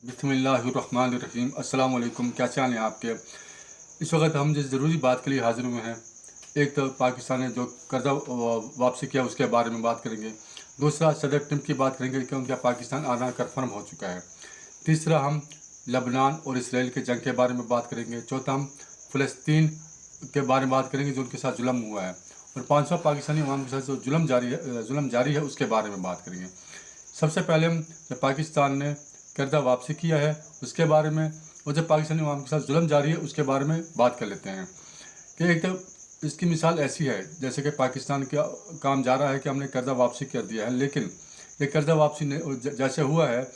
बिस्मिल्लाहिर्रहमानिर्रहीम। अस्सलाम वालेकुम। क्या चाल हैं आपके? इस वक्त हम जिस ज़रूरी बात के लिए हाजिर हुए हैं, एक तो पाकिस्तान ने जो कर्जा वापसी किया उसके बारे में बात करेंगे। दूसरा, सदर ट्रंप की बात करेंगे कि उनका पाकिस्तान आना कन्फर्म हो चुका है। तीसरा, हम लबनान और इसराइल के जंग के बारे में बात करेंगे। चौथा, हम फ़लस्तीन के बारे में बात करेंगे जो उनके साथ जुल्म हुआ है। और पाँचवा, पाकिस्तानी अवाम के साथ जो जुल्म जारी है उसके बारे में बात करेंगे। सबसे पहले हम जब पाकिस्तान ने कर्जा वापसी किया है उसके बारे में, और जब पाकिस्तानी अवाम के साथ जुल्म जारी है उसके बारे में बात कर लेते हैं। कि एक तो इसकी मिसाल ऐसी है जैसे कि पाकिस्तान का काम जा रहा है कि हमने कर्जा वापसी कर दिया है, लेकिन ये कर्जा वापसी जैसे हुआ है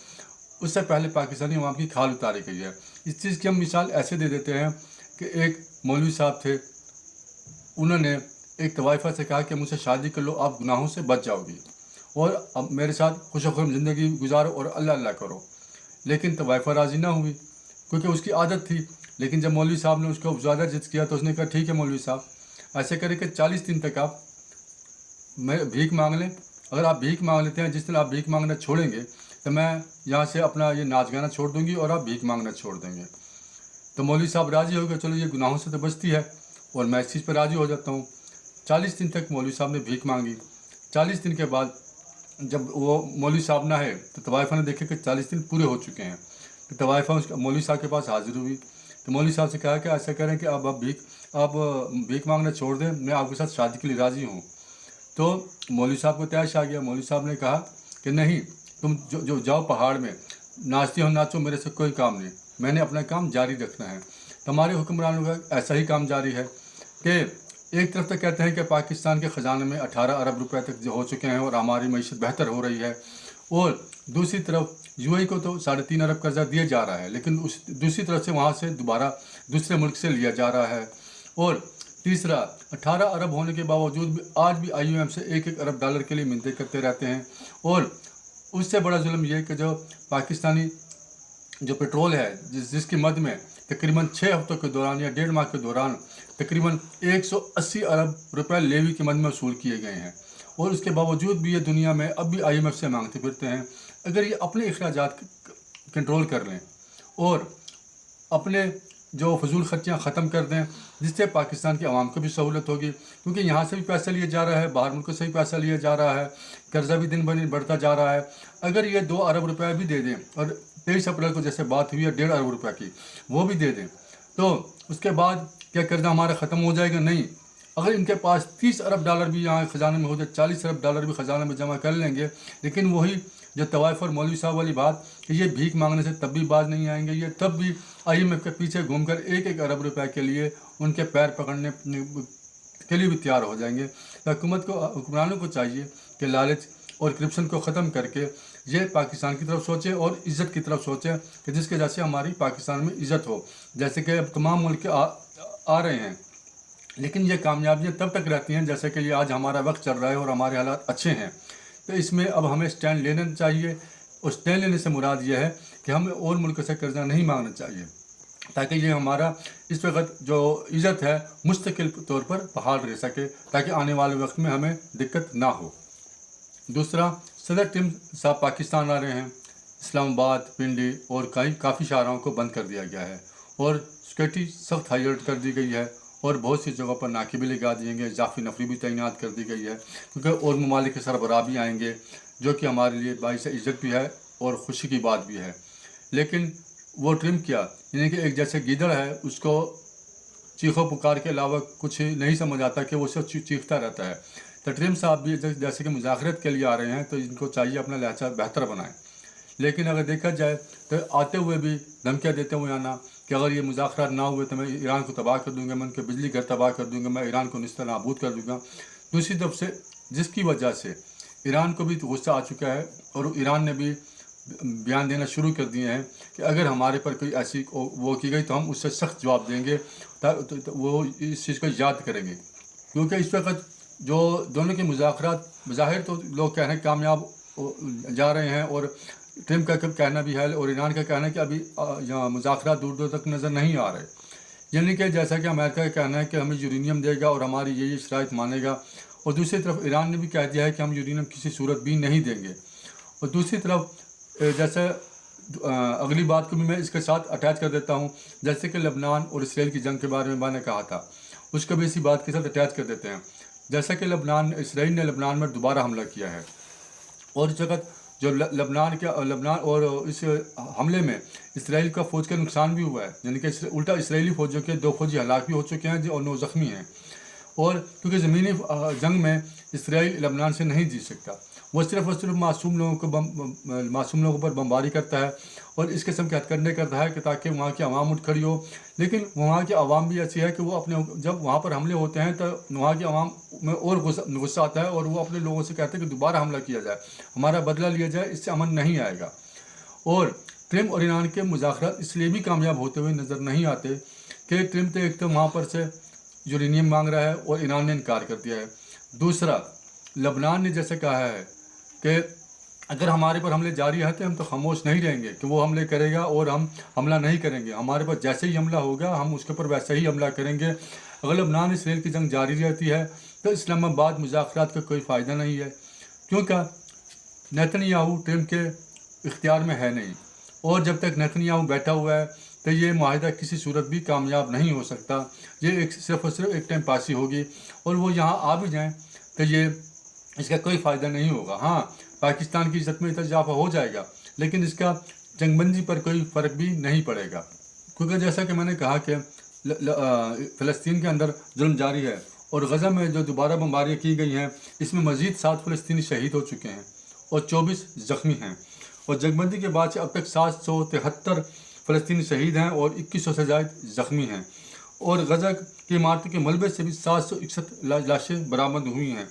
उससे पहले पाकिस्तानी अवाम की खाल उतारी गई है। इस चीज़ की हम मिसाल ऐसे दे देते हैं कि एक मौलवी साहब थे, उन्होंने एक तवाइफा से कहा कि मुझसे शादी कर लो, आप गुनाहों से बच जाओगी और अब मेरे साथ खुशखुम ज़िंदगी गुजारो और अल्लाह अल्लाह करो। लेकिन तवाइफा राज़ी ना हुई क्योंकि उसकी आदत थी। लेकिन जब मौलवी साहब ने उसको ज़्यादा जिद किया तो उसने कहा ठीक है मौलवी साहब, ऐसे करें कि 40 दिन तक आप भीख मांग लें। अगर आप भीख मांग लेते हैं, जिस दिन आप भीख मांगना छोड़ेंगे तो मैं यहाँ से अपना ये नाच गाना छोड़ दूँगी और आप भीख मांगना छोड़ देंगे। तो मौलवी साहब राज़ी हो गए, चलो ये गुनाहों से तो बचती है और मैं इस चीज़ पर राज़ी हो जाता हूँ। 40 दिन तक मौलवी साहब ने भीख मांगी। 40 दिन के बाद जब वो मौलवी साहब ना है तो तवाइफा ने देखे कि 40 दिन पूरे हो चुके हैं। तो तवाइफा उसका मौलवी साहब के पास हाजिर हुई। तो मौलवी साहब से कहा कि ऐसा करें कि अब आप भीख मांगना छोड़ दें, मैं आपके साथ शादी के लिए राज़ी हूँ। तो मौलवी साहब को तैश आ गया। मौलवी साहब ने कहा कि नहीं, तुम जो जाओ पहाड़ में, नाचती हो नाचो, मेरे से कोई काम नहीं, मैंने अपना काम जारी रखना है। तो हमारे हुक्मरानों का ऐसा ही काम जारी है कि एक तरफ तो कहते हैं कि पाकिस्तान के ख़जाने में 18 अरब रुपए तक जो हो चुके हैं और हमारी मईशत बेहतर हो रही है, और दूसरी तरफ यूएई को तो 3.5 अरब कर्जा दिया जा रहा है, लेकिन उस दूसरी तरफ से वहाँ से दोबारा दूसरे मुल्क से लिया जा रहा है। और तीसरा, 18 अरब होने के बावजूद भी आज भी IMF से 1-1 अरब डॉलर के लिए मिन्नतें करते रहते हैं। और उससे बड़ा जुल्म यह है कि जो पाकिस्तानी जो पेट्रोल है जिसकी मद में तकरीबन 6 हफ्तों के दौरान या 1.5 माह के दौरान तकरीबन 180 अरब रुपए लेवी की मद में वसूल किए गए हैं, और उसके बावजूद भी ये दुनिया में अब भी IMF से मांगते फिरते हैं। अगर ये अपने अखराजात कंट्रोल कर लें और अपने जो फजूल खर्चियाँ ख़त्म कर दें, जिससे पाकिस्तान की आवाम को भी सहूलत होगी, क्योंकि यहाँ से भी पैसा लिया जा रहा है, बाहर मुल्कों से भी पैसा लिया जा रहा है, कर्जा भी दिन ब दिन बढ़ता जा रहा है। अगर ये 2 अरब रुपये भी दे दें और 23 अप्रैल को जैसे बात हुई है 1.5 अरब रुपये की, वो भी दे दें, तो उसके बाद क्या कर्जा हमारा ख़त्म हो जाएगा? नहीं। अगर इनके पास 30 अरब डॉलर भी यहाँ ख़जाने में हो जाए, 40 अरब डॉलर भी ख़जाने में जमा कर लेंगे, लेकिन वही जो तवाइफ और मौलवी साहब वाली बात कि ये भीख मांगने से तब भी बाज नहीं आएंगे, ये तब भी IMF के पीछे घूमकर 1-1 अरब रुपए के लिए उनके पैर पकड़ने के लिए भी तैयार हो जाएंगे। हुक्मरानों को चाहिए कि लालच और करप्शन को ख़त्म करके ये पाकिस्तान की तरफ सोचें और इज़्ज़त की तरफ सोचें कि जिसके वजह से हमारी पाकिस्तान में इज़्ज़त हो। जैसे कि अब तमाम मुल्क आ रहे हैं, लेकिन ये कामयाबियाँ तब तक रहती हैं जैसे कि ये आज हमारा वक्त चल रहा है और हमारे हालात अच्छे हैं। तो इसमें अब हमें स्टैंड लेना चाहिए, और स्टैंड लेने से मुराद ये है कि हमें और मुल्क से कर्जा नहीं मांगना चाहिए, ताकि ये हमारा इस वक्त जो इज़्ज़त है मुस्तकिल तौर पर बहाल रह सके, ताकि आने वाले वक्त में हमें दिक्कत ना हो। दूसरा, सदर ट्रंप साहब पाकिस्तान आ रहे हैं। इस्लामाबाद, पिंडी और काफ़ी शाहराहों को बंद कर दिया गया है और सिक्योरिटी सख्त हाई अलर्ट कर दी गई है, और बहुत सी जगहों पर नाके भी लगा दिए गए, इजाफी नफरी भी तैनात कर दी गई है, क्योंकि और ममालिक के सरबराह भी आएंगे, जो कि हमारे लिए बाइस इज़्ज़त भी है और ख़ुशी की बात भी है। लेकिन वो ट्रिम किया, यानी कि एक जैसे गीदड़ है, उसको चीखो पुकार के अलावा कुछ नहीं समझ आता कि वो सिर्फ चीखता रहता है। तो ट्रिम साहब भी जैसे कि मुज़ाकरत के लिए आ रहे हैं, तो इनको चाहिए अपना लहजा बेहतर बनाएं। लेकिन अगर देखा जाए तो आते हुए भी धमकियाँ देते हुए आना कि अगर ये मुज़ाकरात ना हुए तो मैं ईरान को तबाह कर दूंगा, मैं उनके बिजली घर तबाह कर दूंगा, मैं ईरान को निस्तर नाबूद कर दूंगा। दूसरी तरफ से जिसकी वजह से ईरान को भी गुस्सा आ चुका है और ईरान ने भी बयान देना शुरू कर दिए हैं कि अगर हमारे पर कोई ऐसी वो की गई तो हम उससे सख्त जवाब देंगे, तो वो इस चीज़ को याद करेंगे। क्योंकि इस वक्त जो दोनों के मुज़ाकरात बज़ाहिर तो लोग कह रहे हैं कामयाब जा रहे हैं, और ट्रंप का कहना भी है और ईरान का कहना है कि अभी यहाँ मुज़ाकरात दूर दूर तक नज़र नहीं आ रहे। यानी कि जैसा कि अमेरिका का कहना है कि हमें यूरेनियम देगा और हमारी ये शराइत मानेगा, और दूसरी तरफ ईरान ने भी कह दिया है कि हम यूरेनियम किसी सूरत भी नहीं देंगे। और दूसरी तरफ जैसे اگلی بات کو بھی میں اس کے ساتھ اٹیچ کر دیتا ہوں، جیسے کہ لبنان اور اسرائیل کی جنگ کے بارے میں نے کہا تھا، اس کو بھی اسی بات کے ساتھ اٹیچ کر دیتے ہیں۔ جیسا کہ اسرائیل نے لبنان میں دوبارہ حملہ کیا ہے، اور اس وقت جو لبنان اور اس حملے میں اسرائیل کا فوج کا نقصان بھی ہوا ہے، یعنی کہ الٹا اسرائیلی فوجوں کے 2 فوجی ہلاک بھی ہو چکے ہیں اور 9 زخمی ہیں۔ اور کیونکہ زمینی جنگ میں اسرائیل لبنان سے نہیں جیت سکتا، وہ صرف اور صرف معصوم لوگوں پر بمباری کرتا ہے اور اس قسم کے ہتھ کنڈے کرتا ہے کہ تاکہ وہاں کی عوام اٹھ کھڑی ہو۔ لیکن وہاں کی عوام بھی ایسی ہے کہ وہ جب وہاں پر حملے ہوتے ہیں تو وہاں کی عوام میں اور غصہ آتا ہے، اور وہ اپنے لوگوں سے کہتے ہیں کہ دوبارہ حملہ کیا جائے، ہمارا بدلہ لیا جائے، اس سے امن نہیں آئے گا۔ اور ٹرمپ اور ایران کے مذاکرات اس لیے بھی کامیاب ہوتے ہوئے نظر نہیں آتے کہ ٹرمپ تو ایک تو وہاں پر سے یورینیم مانگ رہا ہے اور ایران نے انکار کر دیا ہے، دوسرا لبنان نے جیسے کہا ہے کہ اگر ہمارے پر حملے جاری رہتے ہم تو خاموش نہیں رہیں گے کہ وہ حملے کرے گا اور ہم حملہ نہیں کریں گے، ہمارے پر جیسے ہی حملہ ہوگا ہم اس کے اوپر ویسے ہی حملہ کریں گے۔ اگر لبنان اسرائیل کی جنگ جاری رہتی ہے تو اسلام آباد مذاکرات کا کوئی فائدہ نہیں ہے، کیونکہ نیتنیاہو ٹرمپ کے اختیار میں ہے نہیں، اور جب تک نیتنیاہو بیٹھا ہوا ہے تو یہ معاہدہ کسی صورت بھی کامیاب نہیں ہو سکتا، یہ صرف اور صرف ایک ٹائم پاسی ہوگی، اور وہ یہاں آ بھی جائیں تو یہ اس کا کوئی فائدہ نہیں ہوگا۔ ہاں، پاکستان کی عزت میں اضافہ ہو جائے گا، لیکن اس کا جنگ بندی پر کوئی فرق بھی نہیں پڑے گا، کیونکہ جیسا کہ میں نے کہا کہ فلسطین کے اندر ظلم جاری ہے، اور غزہ میں جو دوبارہ بمباریاں کی گئی ہیں اس میں مزید 7 فلسطینی شہید ہو چکے ہیں اور 24 زخمی ہیں، اور جنگ بندی کے بعد سے اب تک 773 فلسطینی شہید ہیں اور 2100 سے زائد زخمی ہیں، اور غزہ کی عمارتوں کے ملبے سے بھی 761 لاشیں برآمد ہوئی ہیں،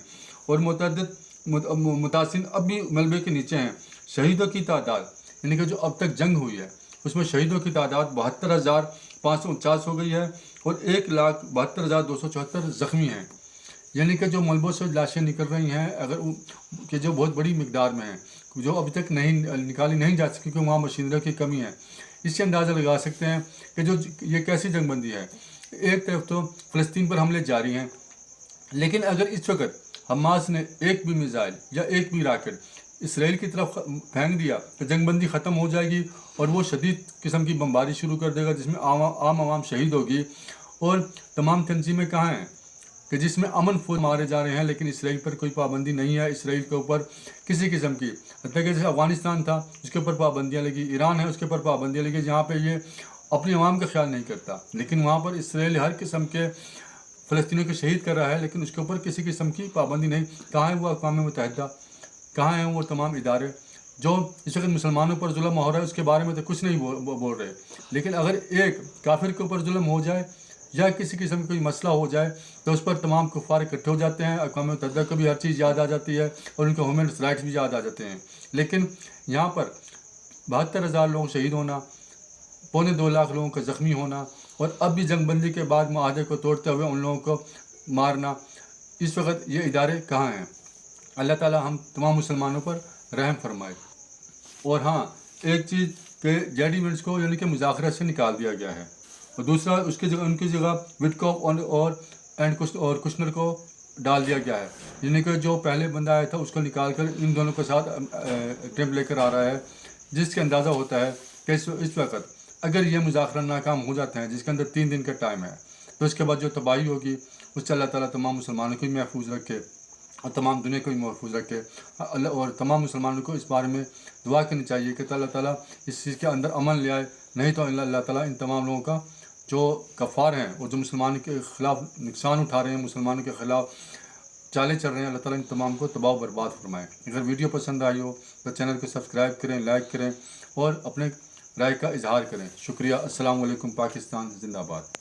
اور متعدد متاثرین اب بھی ملبے کے نیچے ہیں۔ شہیدوں کی تعداد یعنی کہ جو اب تک جنگ ہوئی ہے اس میں شہیدوں کی تعداد 72,549 ہو گئی ہے، اور 1,72,274 زخمی ہیں، یعنی کہ جو ملبوں سے لاشیں نکل رہی ہیں کہ جو بہت بڑی مقدار میں ہیں، جو ابھی تک نکالی نہیں جا سکی کیونکہ وہاں مشینری کی کمی ہے۔ اس سے اندازہ لگا سکتے ہیں کہ یہ کیسی جنگ بندی ہے۔ ایک طرف تو فلسطین پر حملے جاری ہیں، لیکن اگر اس وقت حماس نے ایک بھی میزائل یا ایک بھی راکٹ اسرائیل کی طرف پھینک دیا تو جنگ بندی ختم ہو جائے گی، اور وہ شدید قسم کی بمباری شروع کر دے گا جس میں عام عوام شہید ہوگی۔ اور تمام تنظیمیں کہاں ہیں کہ جس میں امن فوج مارے جا رہے ہیں، لیکن اسرائیل پر کوئی پابندی نہیں ہے، اسرائیل کے اوپر کسی قسم کی، حتیٰ کہ جیسے افغانستان تھا اس کے اوپر پابندیاں لگی، ایران ہے اس کے اوپر پابندیاں لگی، جہاں پہ یہ اپنی عوام کا خیال نہیں کرتا، لیکن وہاں پر اسرائیل ہر قسم کے فلسطینیوں کو شہید کر رہا ہے، لیکن اس کے اوپر کسی قسم کی پابندی نہیں۔ کہاں ہے وہ اقوام متحدہ، کہاں ہیں وہ تمام ادارے جو اس وقت مسلمانوں پر ظلم ہو رہا ہے اس کے بارے میں تو کچھ نہیں بول رہے، لیکن اگر ایک کافر کے اوپر ظلم ہو جائے یا کسی قسم کا کوئی مسئلہ ہو جائے تو اس پر تمام کفار اکٹھے ہو جاتے ہیں، اقوام متحدہ کو بھی ہر چیز یاد آ جاتی ہے اور ان کے ہیومن رائٹس بھی یاد آ جاتے ہیں۔ لیکن یہاں پر 72,000 لوگ شہید ہونا، 2.25 لاکھ لوگوں کا زخمی ہونا، اور اب بھی جنگ بندی کے بعد معاہدے کو توڑتے ہوئے ان لوگوں کو مارنا، اس وقت یہ ادارے کہاں ہیں؟ اللہ تعالیٰ ہم تمام مسلمانوں پر رحم فرمائے۔ اور ہاں، ایک چیز کہ جیڈی وینس کو یعنی کہ مذاکرات سے نکال دیا گیا ہے، اور دوسرا ان کی جگہ وٹکوف اور کشنر کو ڈال دیا گیا ہے، یعنی کہ جو پہلے بندہ آیا تھا اس کو نکال کر ان دونوں کے ساتھ ٹرمپ لے کر آ رہا ہے، جس کے اندازہ ہوتا ہے کہ اس وقت اگر یہ مذاکرات ناکام ہو جاتے ہیں جس کے اندر 3 دن کا ٹائم ہے تو اس کے بعد جو تباہی ہوگی اس سے اللہ تعالیٰ تمام مسلمانوں کو بھی محفوظ رکھے اور تمام دنیا کو بھی محفوظ رکھے۔ اور تمام مسلمانوں کو اس بارے میں دعا کرنی چاہیے کہ اللہ تعالیٰ اس چیز کے اندر امن لے آئے، نہیں تو اللہ تعالیٰ ان تمام لوگوں کا جو کفار ہیں اور جو مسلمانوں کے خلاف نقصان اٹھا رہے ہیں، مسلمانوں کے خلاف چالیں چل رہے ہیں، اللہ تعالیٰ ان تمام کو تباہ و برباد فرمائے۔ اگر ویڈیو پسند آئی ہو تو چینل کو سبسکرائب کریں، لائک کریں اور اپنے رائے کا اظہار کریں۔ شکریہ۔ السلام علیکم۔ پاکستان زندہ باد۔